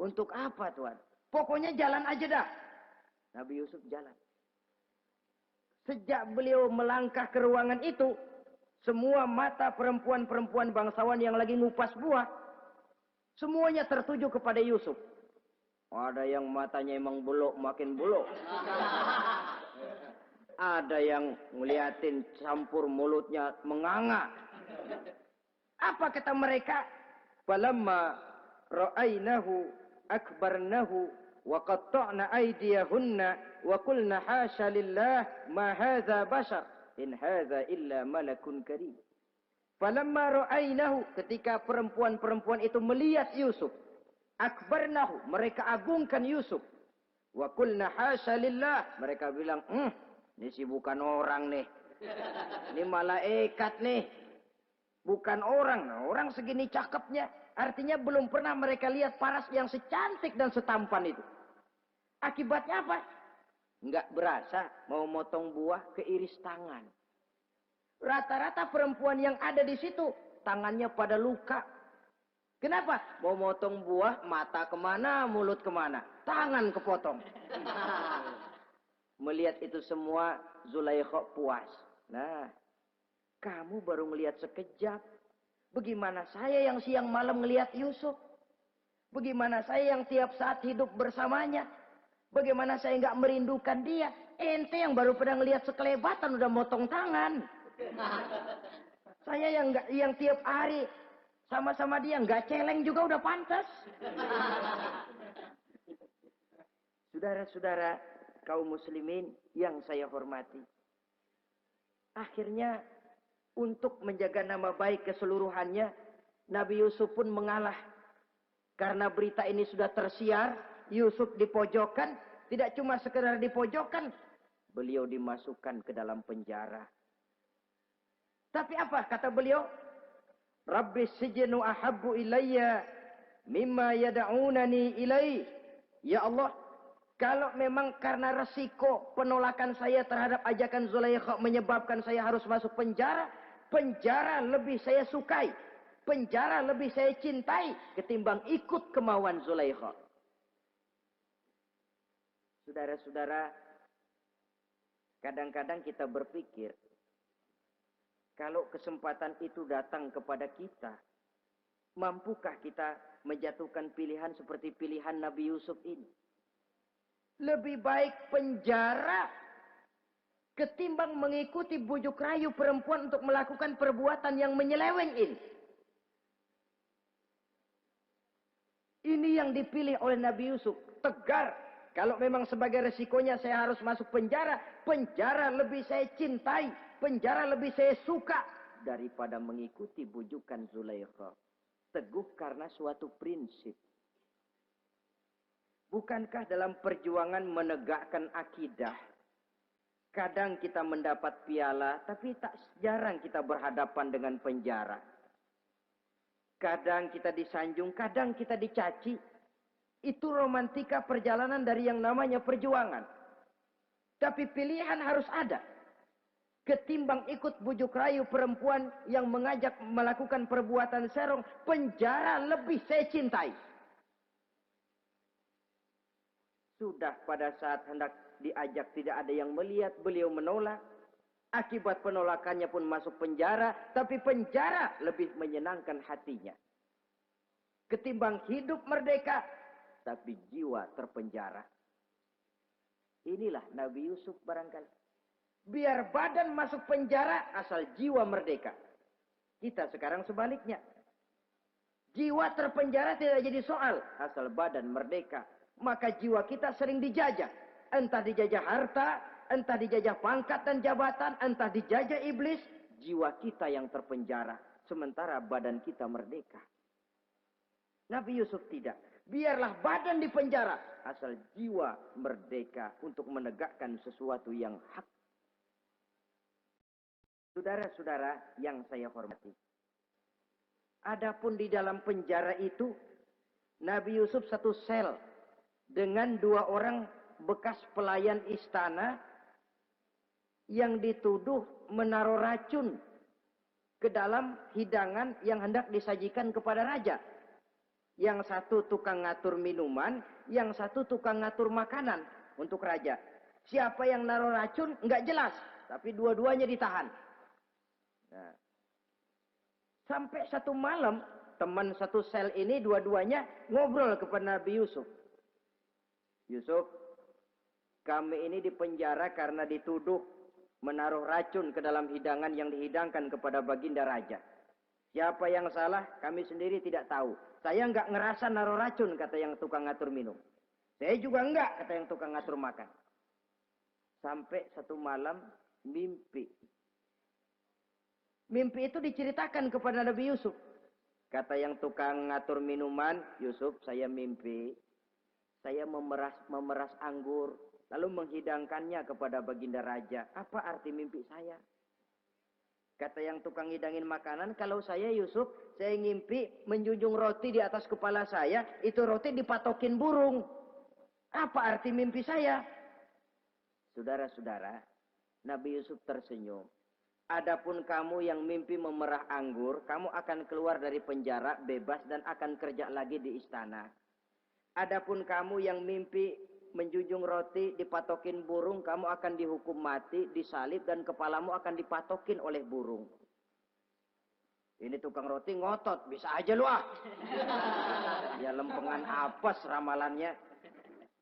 untuk apa Tuhan? Pokoknya jalan aja dah. Nabi Yusuf jalan. Sejak beliau melangkah ke ruangan itu, semua mata perempuan-perempuan bangsawan yang lagi ngupas buah, semuanya tertuju kepada Yusuf. Ada yang matanya emang buluk makin buluk. Ada yang ngeliatin campur mulutnya menganga. Apa kata mereka? Falamma ra'ainahu akbarnahu wa qatta'na aydiyahunna wa qulna hasya lillah ma hadza bashar in hadza illa malakun karim. Falamma ra'ainahu, ketika perempuan-perempuan itu melihat Yusuf, akbarnahu, mereka agungkan Yusuf. Wa qulna hasya lillah, mereka bilang, ini sih bukan orang nih. Ini malaikat nih. Bukan orang. Nah, orang segini cakepnya. Artinya belum pernah mereka lihat paras yang secantik dan setampan itu. Akibatnya apa? Nggak berasa mau motong buah keiris tangan. Rata-rata perempuan yang ada di situ tangannya pada luka. Kenapa? Mau motong buah, mata kemana, mulut kemana. Tangan kepotong. Melihat itu semua, Zulaikha puas. Nah, kamu baru melihat sekejap. Bagaimana saya yang siang malam melihat Yusuf? Bagaimana saya yang tiap saat hidup bersamanya? Bagaimana saya nggak merindukan dia? Ente yang baru pernah melihat sekelebatan udah motong tangan. Saya yang tiap hari sama-sama dia nggak celeng juga udah pantas. Saudara-saudara kaum muslimin yang saya hormati. Akhirnya untuk menjaga nama baik keseluruhannya, Nabi Yusuf pun mengalah. Karena berita ini sudah tersiar, Yusuf dipojokkan, tidak cuma sekedar dipojokkan, beliau dimasukkan ke dalam penjara. Tapi apa kata beliau? Rabbis sijnu ahabbu ilayya mimma yad'unani ilaih. Ya Allah, kalau memang karena resiko penolakan saya terhadap ajakan Zulaikha menyebabkan saya harus masuk penjara, penjara lebih saya sukai, penjara lebih saya cintai ketimbang ikut kemauan Zulaikha. Saudara-saudara, kadang-kadang kita berpikir, kalau kesempatan itu datang kepada kita, mampukah kita menjatuhkan pilihan seperti pilihan Nabi Yusuf ini? Lebih baik penjara ketimbang mengikuti bujuk rayu perempuan untuk melakukan perbuatan yang menyeleweng ini. Ini yang dipilih oleh Nabi Yusuf. Tegar. Kalau memang sebagai resikonya saya harus masuk penjara, penjara lebih saya cintai, penjara lebih saya suka daripada mengikuti bujukan Zulaikha. Teguh karena suatu prinsip. Bukankah dalam perjuangan menegakkan akidah, Kadang kita mendapat piala, tapi tak jarang kita berhadapan dengan penjara. Kadang kita disanjung, kadang kita dicaci. Itu romantika perjalanan dari yang namanya perjuangan. Tapi pilihan harus ada. Ketimbang ikut bujuk rayu perempuan yang mengajak melakukan perbuatan serong, penjara lebih saya cintai. Sudah pada saat hendak diajak tidak ada yang melihat, beliau menolak. Akibat penolakannya pun masuk penjara, tapi penjara lebih menyenangkan hatinya. Ketimbang hidup merdeka, tapi jiwa terpenjara. Inilah Nabi Yusuf barangkali. Biar badan masuk penjara, asal jiwa merdeka. Kita sekarang sebaliknya. Jiwa terpenjara tidak jadi soal, asal badan merdeka. Maka jiwa kita sering dijajah. Entah dijajah harta, entah dijajah pangkat dan jabatan, entah dijajah iblis. Jiwa kita yang terpenjara. Sementara badan kita merdeka. Nabi Yusuf tidak. Biarlah badan di penjara, asal jiwa merdeka untuk menegakkan sesuatu yang hak. Saudara-saudara yang saya hormati. Adapun di dalam penjara itu, Nabi Yusuf satu sel dengan 2 orang bekas pelayan istana yang dituduh menaruh racun ke dalam hidangan yang hendak disajikan kepada raja. Yang satu tukang ngatur minuman, yang satu tukang ngatur makanan untuk raja. Siapa yang naruh racun nggak jelas, tapi dua-duanya ditahan. Nah, sampai satu malam teman satu sel ini dua-duanya ngobrol kepada Nabi Yusuf. Yusuf, kami ini dipenjara karena dituduh menaruh racun ke dalam hidangan yang dihidangkan kepada baginda raja. Siapa yang salah, kami sendiri tidak tahu. Saya enggak ngerasa naruh racun, kata yang tukang ngatur minum. Saya juga enggak, kata yang tukang ngatur makan. Sampai satu malam mimpi. Mimpi itu diceritakan kepada Nabi Yusuf. Kata yang tukang ngatur minuman, Yusuf, saya mimpi. Saya memeras anggur, lalu menghidangkannya kepada baginda raja. Apa arti mimpi saya? Kata yang tukang hidangin makanan, kalau saya Yusuf, saya ngimpi menjunjung roti di atas kepala saya, itu roti dipatokin burung. Apa arti mimpi saya? Saudara-saudara, Nabi Yusuf tersenyum. Adapun kamu yang mimpi memerah anggur, kamu akan keluar dari penjara bebas dan akan kerja lagi di istana. Adapun kamu yang mimpi menjunjung roti dipatokin burung, kamu akan dihukum mati, disalib dan kepalamu akan dipatokin oleh burung. Ini tukang roti ngotot, bisa aja lu ah. Ya lempengan apes ramalannya.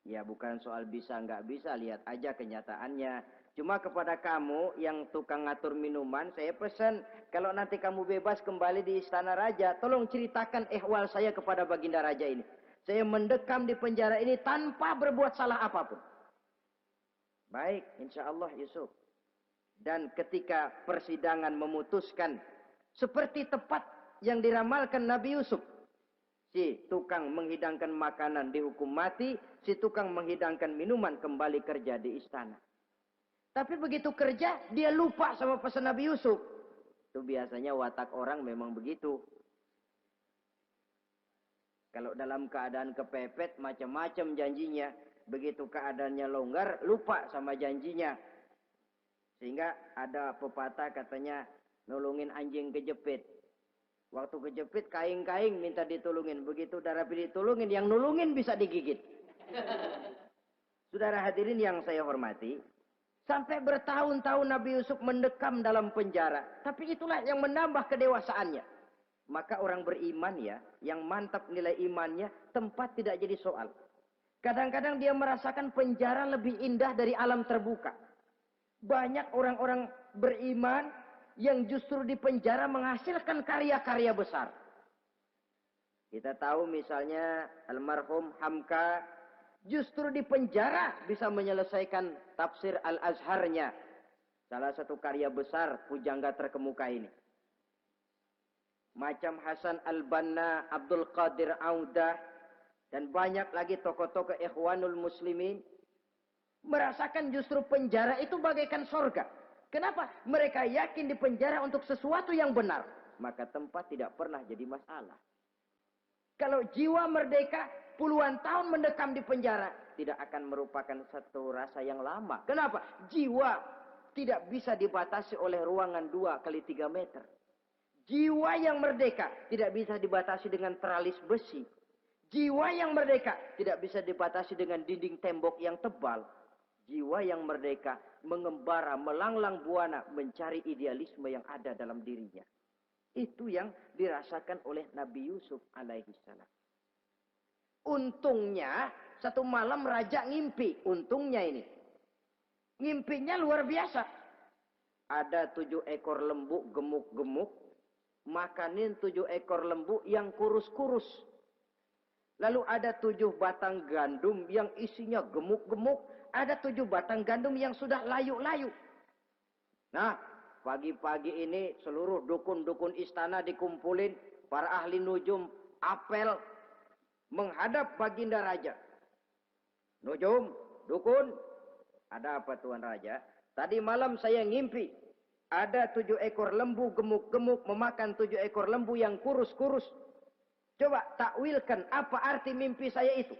Ya bukan soal bisa nggak bisa, lihat aja kenyataannya. Cuma kepada kamu yang tukang ngatur minuman, saya pesan kalau nanti kamu bebas kembali di istana raja, tolong ceritakan ehwal saya kepada baginda raja ini. Saya mendekam di penjara ini tanpa berbuat salah apapun. Baik, insya Allah Yusuf. Dan ketika persidangan memutuskan seperti tepat yang diramalkan Nabi Yusuf. Si tukang menghidangkan makanan dihukum mati, si tukang menghidangkan minuman kembali kerja di istana. Tapi begitu kerja, dia lupa sama pesan Nabi Yusuf. Itu biasanya watak orang memang begitu. Kalau dalam keadaan kepepet, macam-macam janjinya. Begitu keadaannya longgar, lupa sama janjinya. Sehingga ada pepatah katanya, nolongin anjing kejepit. Waktu kejepit, kaing-kaing minta ditolongin. Begitu udah rapi ditolongin, yang nolongin bisa digigit. Saudara hadirin yang saya hormati, sampai bertahun-tahun Nabi Yusuf mendekam dalam penjara. Tapi itulah yang menambah kedewasaannya. Maka orang beriman ya, yang mantap nilai imannya, tempat tidak jadi soal. Kadang-kadang dia merasakan penjara lebih indah dari alam terbuka. Banyak orang-orang beriman yang justru di penjara menghasilkan karya-karya besar. Kita tahu misalnya almarhum Hamka, justru di penjara bisa menyelesaikan tafsir Al-Azharnya. Salah satu karya besar pujangga terkemuka ini. Macam Hasan Al-Banna, Abdul Qadir Audah, dan banyak lagi tokoh-tokoh Ikhwanul Muslimin Merasakan justru penjara itu bagaikan sorga. Kenapa? Mereka yakin di penjara untuk sesuatu yang benar. Maka tempat tidak pernah jadi masalah. Kalau jiwa merdeka puluhan tahun mendekam di penjara, tidak akan merupakan satu rasa yang lama. Kenapa? Jiwa tidak bisa dibatasi oleh ruangan 2 kali 3 meter. Jiwa yang merdeka tidak bisa dibatasi dengan teralis besi. Jiwa yang merdeka tidak bisa dibatasi dengan dinding tembok yang tebal. Jiwa yang merdeka mengembara, melanglang buana, mencari idealisme yang ada dalam dirinya. Itu yang dirasakan oleh Nabi Yusuf alaihi salam. Untungnya satu malam raja ngimpi. Untungnya ini. Ngimpinya luar biasa. Ada 7 ekor lembu gemuk-gemuk. Makanin 7 ekor lembu yang kurus-kurus. Lalu ada 7 batang gandum yang isinya gemuk-gemuk. Ada 7 batang gandum yang sudah layu-layu. Nah, pagi-pagi ini seluruh dukun-dukun istana dikumpulin. Para ahli nujum apel menghadap baginda raja. Nujum, dukun, ada apa Tuan Raja? Tadi malam saya ngimpi. Ada 7 ekor lembu gemuk-gemuk memakan 7 ekor lembu yang kurus-kurus. Coba takwilkan apa arti mimpi saya itu.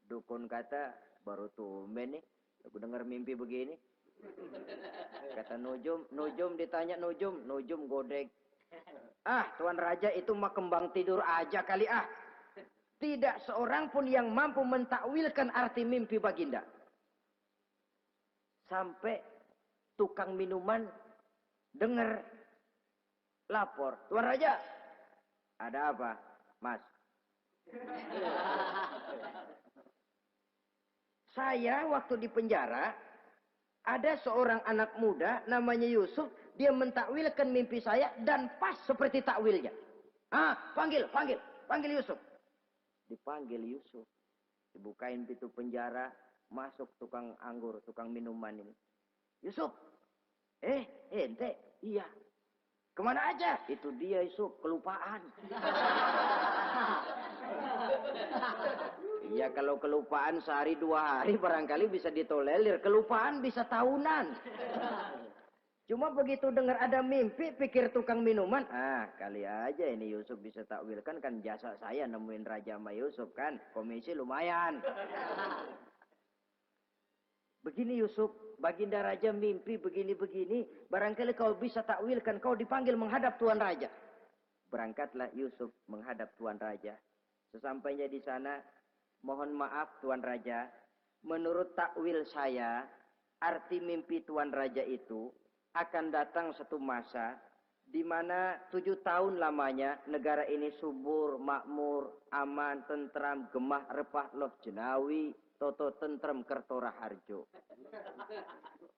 Dukun kata, baru tumben nih. Aku dengar mimpi begini. Kata Nujum ditanya Nujum godek. Ah, Tuan Raja itu mah kembang tidur aja kali ah. Tidak seorang pun yang mampu mentakwilkan arti mimpi baginda. Sampai tukang minuman dengar lapor. Tuan Raja, ada apa, Mas? Saya waktu di penjara, ada seorang anak muda namanya Yusuf. Dia mentakwilkan mimpi saya dan pas seperti takwilnya. Ah, panggil Yusuf. Dipanggil Yusuf. Dibukain pintu penjara, masuk tukang anggur, tukang minuman ini. Yusuf, ente, iya. Kemana aja? Itu dia Yusuf, kelupaan. Iya, kalau kelupaan sehari 2 hari barangkali bisa ditolerir. Kelupaan bisa tahunan. Cuma begitu dengar ada mimpi, pikir tukang minuman. Ah, kali aja ini Yusuf bisa takwilkan, kan jasa saya nemuin Raja sama Yusuf kan. Komisi lumayan. Begini Yusuf, baginda Raja mimpi begini-begini. Barangkali kau bisa takwilkan, kau dipanggil menghadap Tuan Raja. Berangkatlah Yusuf menghadap Tuan Raja. Sesampainya di sana, mohon maaf Tuan Raja, menurut takwil saya, arti mimpi Tuan Raja itu akan datang satu masa di mana 7 tahun lamanya negara ini subur, makmur, aman, tentram, gemah, repah, loh jenawi, toto tentrem, kertora harjo.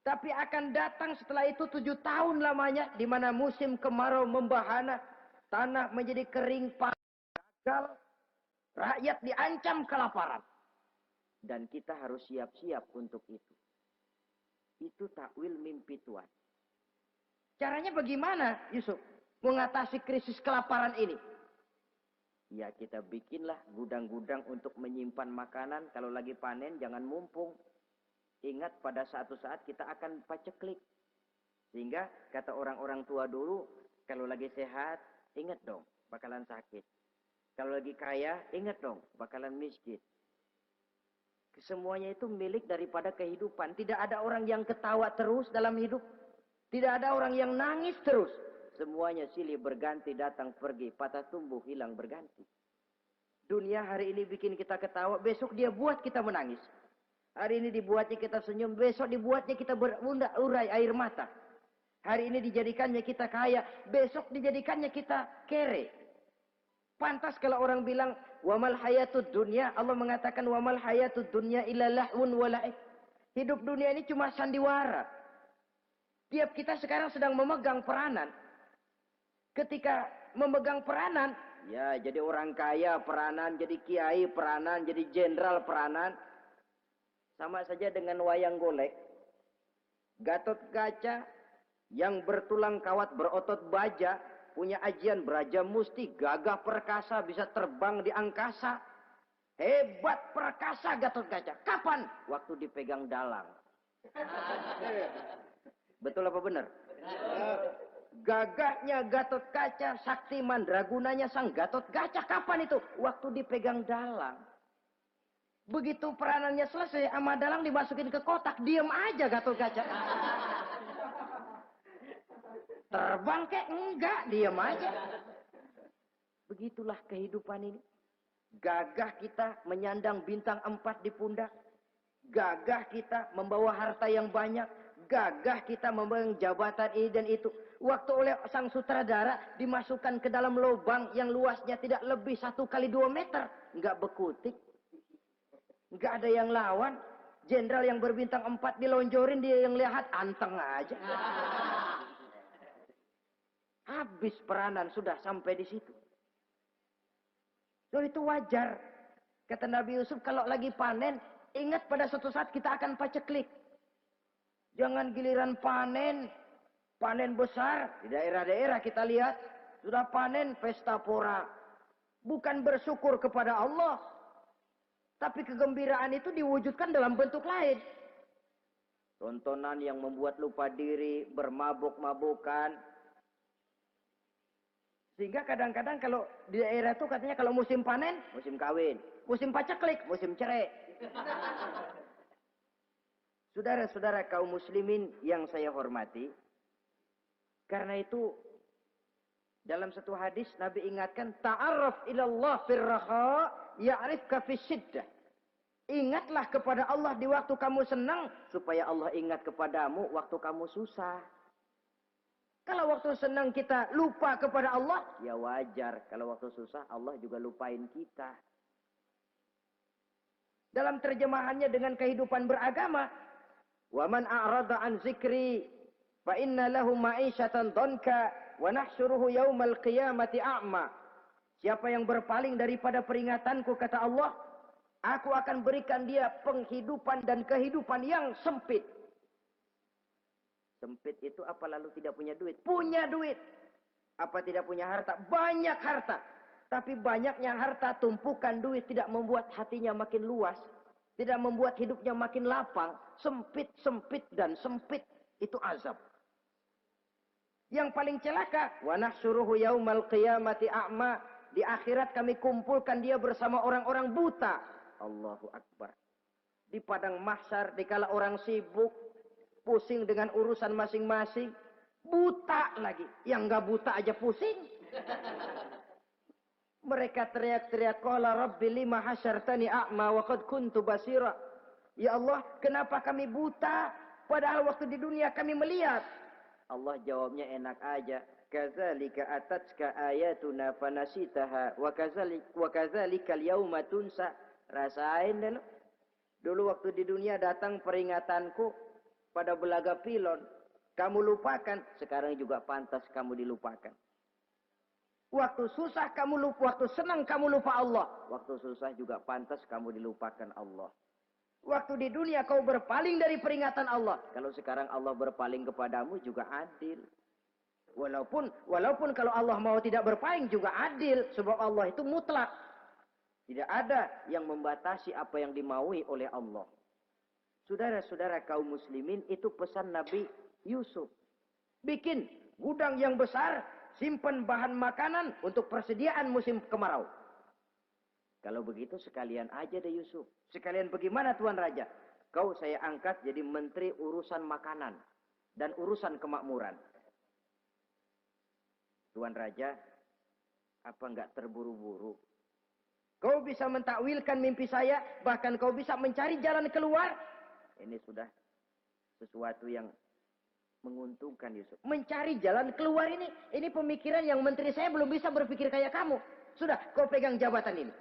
Tapi akan datang setelah itu 7 tahun lamanya di mana musim kemarau membahana, tanah menjadi kering, gagal, rakyat diancam kelaparan. Dan kita harus siap-siap untuk itu. Itu takwil mimpi Tuhan. Caranya bagaimana Yusuf mengatasi krisis kelaparan ini? Ya kita bikinlah gudang-gudang untuk menyimpan makanan. Kalau lagi panen jangan mumpung. Ingat pada suatu saat kita akan paceklik. Sehingga kata orang-orang tua dulu, kalau lagi sehat, ingat dong bakalan sakit. Kalau lagi kaya, ingat dong bakalan miskin. Semuanya itu milik daripada kehidupan. Tidak ada orang yang ketawa terus dalam hidup. Tidak ada orang yang nangis terus. Semuanya silih berganti, datang pergi, patah tumbuh, hilang berganti. Dunia hari ini bikin kita ketawa, besok dia buat kita menangis. Hari ini dibuatnya kita senyum, besok dibuatnya kita berurai air mata. Hari ini dijadikannya kita kaya, besok dijadikannya kita kere. Pantas kalau orang bilang, wamal hayatud dunya, Allah mengatakan wamal hayatud dunya illa lahun wa la'ib. Hidup dunia ini cuma sandiwara. Tiap kita sekarang sedang memegang peranan. Ketika memegang peranan, ya jadi orang kaya peranan, jadi kiai peranan, jadi jenderal peranan. Sama saja dengan wayang golek. Gatot Kaca yang bertulang kawat berotot baja, punya ajian beraja musti, gagah perkasa, bisa terbang di angkasa. Hebat perkasa Gatot Kaca. Kapan? Waktu dipegang dalang. Betul apa benar? Gagahnya Gatot Kaca, sakti mandragunanya sang Gatot Kaca. Kapan itu? Waktu dipegang dalang. Begitu peranannya selesai, sama dalang dimasukin ke kotak, diem aja Gatot Kaca. Terbang kek? Enggak, diem aja. Begitulah kehidupan ini. Gagah kita menyandang bintang 4 di pundak. Gagah kita membawa harta yang banyak. Gagah kita membawa jabatan ini dan itu. Waktu oleh sang sutradara dimasukkan ke dalam lubang yang luasnya tidak lebih 1 kali 2 meter. Enggak bekutik. Enggak ada yang lawan. Jenderal yang berbintang 4 dilonjorin, dia yang lihat anteng aja. Habis peranan, sudah sampai di situ. So, itu wajar. Kata Nabi Yusuf, kalau lagi panen, ingat pada suatu saat kita akan paceklik. Jangan giliran panen, panen besar. Di daerah-daerah kita lihat, sudah panen pesta pora. Bukan bersyukur kepada Allah. Tapi kegembiraan itu diwujudkan dalam bentuk lain. Tontonan yang membuat lupa diri, bermabuk-mabukan. Sehingga kadang-kadang kalau di daerah itu katanya kalau musim panen, musim kawin. Musim paceklik, musim cerai. Saudara-saudara kaum muslimin yang saya hormati. Karena itu, dalam satu hadis Nabi ingatkan, ta'arraf ilallah firraha ya'rifka fisyiddah. Ingatlah kepada Allah di waktu kamu senang, supaya Allah ingat kepadamu waktu kamu susah. Kalau waktu senang kita lupa kepada Allah, ya wajar. Kalau waktu susah, Allah juga lupain kita. Dalam terjemahannya dengan kehidupan beragama, وَمَنْ أَعْرَضَ عَنْ ذِكْرِي فَإِنَّ لَهُ مَعِيشَةً ضَنْكَ وَنَحْشُرُهُ يَوْمَ الْقِيَامَةِ أَعْمَى. Siapa yang berpaling daripada peringatanku, kata Allah, aku akan berikan dia penghidupan dan kehidupan yang sempit. Sempit itu apa lalu tidak punya duit? Punya duit. Apa tidak punya harta? Banyak harta. Tapi banyaknya harta, tumpukan duit tidak membuat hatinya makin luas. Tidak membuat hidupnya makin lapang. Sempit, sempit, dan sempit. Itu azab. Yang paling celaka. Wa nahsyuruhu yaumal qiyamati a'ma. Di akhirat kami kumpulkan dia bersama orang-orang buta. Allahu Akbar. Di padang mahsyar, dikala orang sibuk, pusing dengan urusan masing-masing. Buta lagi. Yang enggak buta aja pusing. Mereka teriak-teriak. Qala rabbi lima hasyartani a'ma wa qad kuntu basira. Ya Allah, kenapa kami buta? Padahal waktu di dunia kami melihat. Allah jawabnya enak aja. Kadzalika atatska ayatuna fanasitaha wa kadzalika al-yauma tunsa. Rasain dulu. Dulu waktu di dunia datang peringatanku pada belaga pilon, kamu lupakan, sekarang juga pantas kamu dilupakan. Waktu susah kamu lupa, waktu senang kamu lupa Allah. Waktu susah juga pantas kamu dilupakan Allah. Waktu di dunia kau berpaling dari peringatan Allah. Kalau sekarang Allah berpaling kepadamu juga adil. Walaupun kalau Allah mau tidak berpaling juga adil. Sebab Allah itu mutlak. Tidak ada yang membatasi apa yang dimaui oleh Allah. Saudara-saudara kaum muslimin, itu pesan Nabi Yusuf. Bikin gudang yang besar, simpan bahan makanan untuk persediaan musim kemarau. Kalau begitu sekalian aja deh Yusuf. Sekalian bagaimana Tuan Raja? Kau saya angkat jadi menteri urusan makanan dan urusan kemakmuran. Tuan Raja, apa enggak terburu-buru? Kau bisa mentakwilkan mimpi saya, bahkan kau bisa mencari jalan keluar. Ini sudah sesuatu yang menguntungkan Yusuf. Mencari jalan keluar ini pemikiran yang menteri saya belum bisa berpikir kayak kamu. Sudah, kau pegang jabatan ini.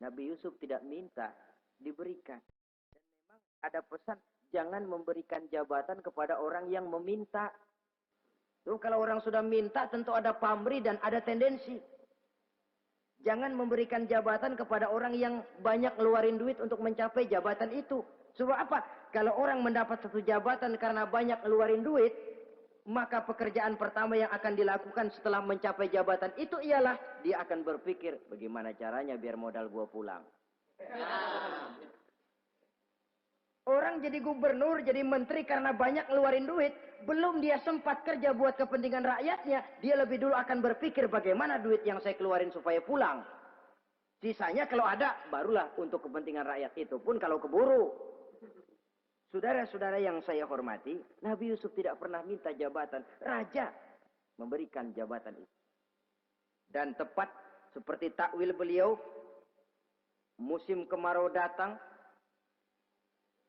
Nabi Yusuf tidak minta, diberikan. Dan memang ada pesan, jangan memberikan jabatan kepada orang yang meminta. Tuh, kalau orang sudah minta, tentu ada pamrih dan ada tendensi. Jangan memberikan jabatan kepada orang yang banyak ngeluarin duit untuk mencapai jabatan itu. Sebab apa? Kalau orang mendapat satu jabatan karena banyak ngeluarin duit, maka pekerjaan pertama yang akan dilakukan setelah mencapai jabatan itu ialah dia akan berpikir, bagaimana caranya biar modal gua pulang. Orang jadi gubernur, jadi menteri karena banyak ngeluarin duit. Belum dia sempat kerja buat kepentingan rakyatnya. Dia lebih dulu akan berpikir bagaimana duit yang saya keluarin supaya pulang. Sisanya kalau ada, barulah untuk kepentingan rakyat. Itu pun kalau keburu. Saudara-saudara yang saya hormati, Nabi Yusuf tidak pernah minta jabatan. Raja memberikan jabatan itu. Dan tepat seperti takwil beliau, musim kemarau datang,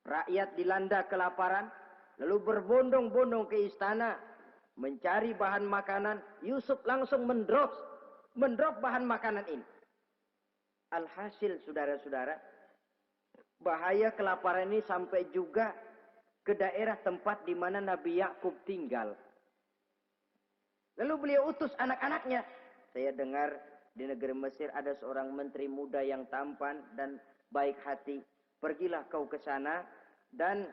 rakyat dilanda kelaparan, lalu berbondong-bondong ke istana mencari bahan makanan. Yusuf langsung mendrop bahan makanan ini. Alhasil saudara-saudara, bahaya kelaparan ini sampai juga ke daerah tempat di mana Nabi Yakub tinggal. Lalu beliau utus anak-anaknya. Saya dengar di negeri Mesir ada seorang menteri muda yang tampan dan baik hati. Pergilah kau ke sana dan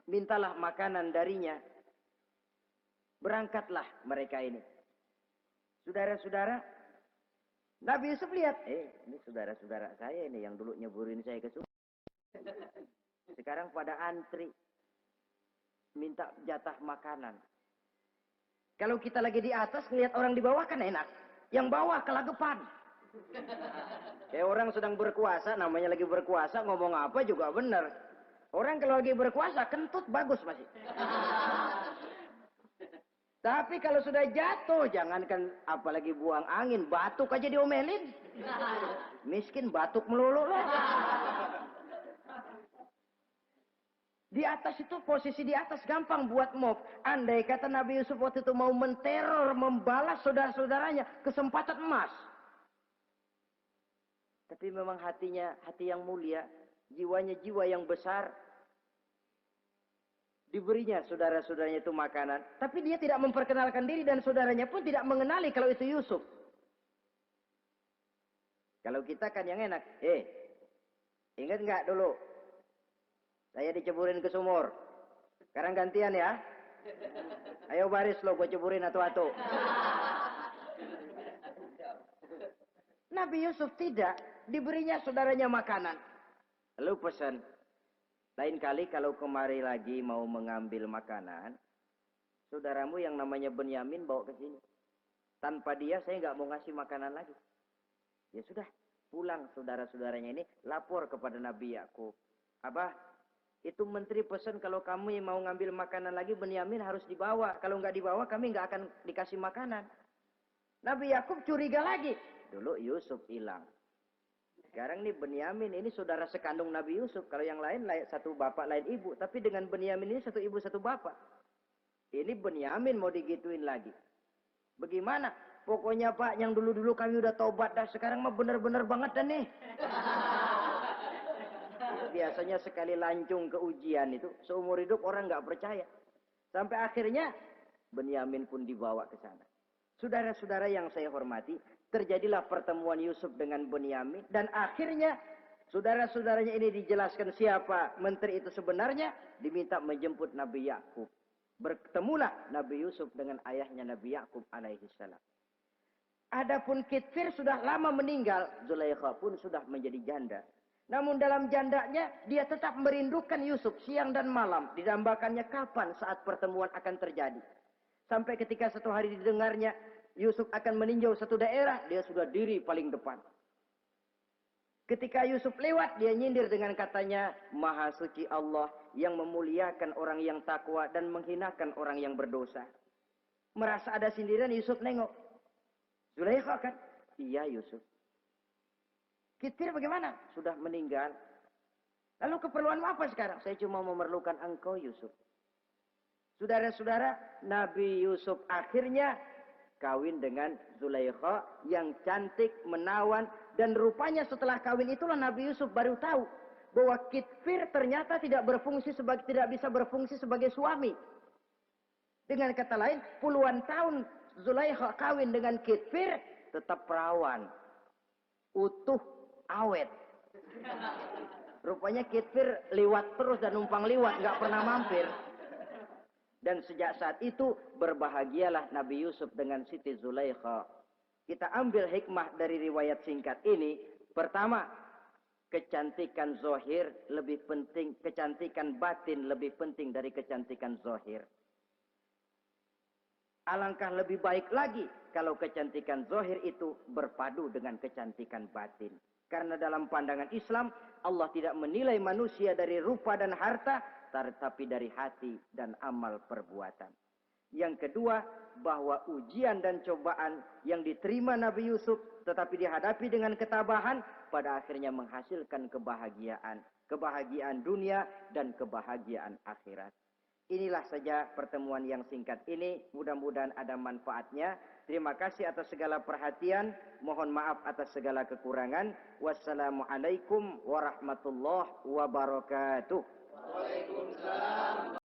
mintalah makanan darinya. Berangkatlah mereka ini. Saudara-saudara, Nabi Yusuf lihat, ini saudara-saudara saya ini yang dulu nyeburin saya ke sungai. Sekarang pada antri minta jatah makanan. Kalau kita lagi di atas ngelihat orang di bawah kan enak. Yang bawah kelagapan. Kayak orang sedang berkuasa, namanya lagi berkuasa, ngomong apa juga benar. Orang kalau lagi berkuasa kentut bagus masih. Tapi kalau sudah jatuh, jangankan apalagi buang angin, batuk aja diomelin. Miskin batuk melulu lah. Di atas itu, posisi di atas gampang buat mob. Andai kata Nabi Yusuf waktu itu mau menteror, membalas saudara-saudaranya, kesempatan emas. Tapi memang hatinya, hati yang mulia, jiwanya jiwa yang besar. Diberinya saudara-saudaranya itu makanan. Tapi dia tidak memperkenalkan diri dan saudaranya pun tidak mengenali kalau itu Yusuf. Kalau kita kan yang enak. Ingat nggak dulu? Saya diceburin ke sumur. Sekarang gantian ya. Ayo baris lo, gue ceburin atu-atu. Nabi Yusuf tidak. Diberinya saudaranya makanan. Lalu pesan. Lain kali kalau kemari lagi mau mengambil makanan, saudaramu yang namanya Benyamin bawa ke sini. Tanpa dia saya nggak mau ngasih makanan lagi. Ya sudah, pulang saudara-saudaranya ini lapor kepada Nabi Yakub. Abah, itu menteri pesan kalau kamu yang mau ngambil makanan lagi Benyamin harus dibawa. Kalau nggak dibawa kami nggak akan dikasih makanan. Nabi Yakub curiga lagi. Dulu Yusuf hilang. Sekarang nih Benyamin ini saudara sekandung Nabi Yusuf. Kalau yang lain satu bapak lain ibu. Tapi dengan Benyamin ini satu ibu satu bapak. Ini Benyamin mau digituin lagi. Bagaimana? Pokoknya Pak yang dulu-dulu kami udah tobat dah. Sekarang mah bener-bener banget dah nih. Biasanya sekali lancung ke ujian itu, seumur hidup orang nggak percaya. Sampai akhirnya Benyamin pun dibawa ke sana. Saudara-saudara yang saya hormati, terjadilah pertemuan Yusuf dengan Benyamin dan akhirnya saudara-saudaranya ini dijelaskan siapa menteri itu sebenarnya, diminta menjemput Nabi Yakub. Bertemulah Nabi Yusuf dengan ayahnya Nabi Yakub alaihi salam. Adapun Kitfir sudah lama meninggal, Zulaikha pun sudah menjadi janda. Namun dalam jandanya dia tetap merindukan Yusuf siang dan malam. Didambakannya kapan saat pertemuan akan terjadi. Sampai ketika satu hari didengarnya Yusuf akan meninjau satu daerah, dia sudah diri paling depan. Ketika Yusuf lewat, dia nyindir dengan katanya, Maha suci Allah yang memuliakan orang yang takwa dan menghinakan orang yang berdosa. Merasa ada sindiran, Yusuf nengok. Zulaikha kan? Iya Yusuf. Kitfir bagaimana? Sudah meninggal. Lalu keperluanmu apa sekarang? Saya cuma memerlukan engkau Yusuf. Saudara-saudara, Nabi Yusuf akhirnya kawin dengan Zulaikha yang cantik, menawan. Dan rupanya setelah kawin itulah Nabi Yusuf baru tahu bahwa Kitfir ternyata tidak bisa berfungsi sebagai suami. Dengan kata lain, puluhan tahun Zulaikha kawin dengan Kitfir tetap perawan. Utuh. Awet. Rupanya Kitfir liwat terus dan numpang liwat, nggak pernah mampir. Dan sejak saat itu berbahagialah Nabi Yusuf dengan Siti Zulaikha. Kita ambil hikmah dari riwayat singkat ini Pertama, kecantikan zahir lebih penting, kecantikan batin lebih penting dari kecantikan zahir. Alangkah lebih baik lagi kalau kecantikan zahir itu berpadu dengan kecantikan batin. Karena dalam pandangan Islam, Allah tidak menilai manusia dari rupa dan harta, tetapi dari hati dan amal perbuatan. Yang kedua, bahwa ujian dan cobaan yang diterima Nabi Yusuf tetapi dihadapi dengan ketabahan, pada akhirnya menghasilkan kebahagiaan. Kebahagiaan dunia dan kebahagiaan akhirat. Inilah saja pertemuan yang singkat ini. Mudah-mudahan ada manfaatnya. Terima kasih atas segala perhatian. Mohon maaf atas segala kekurangan. Wassalamualaikum warahmatullahi wabarakatuh. Waalaikumsalam.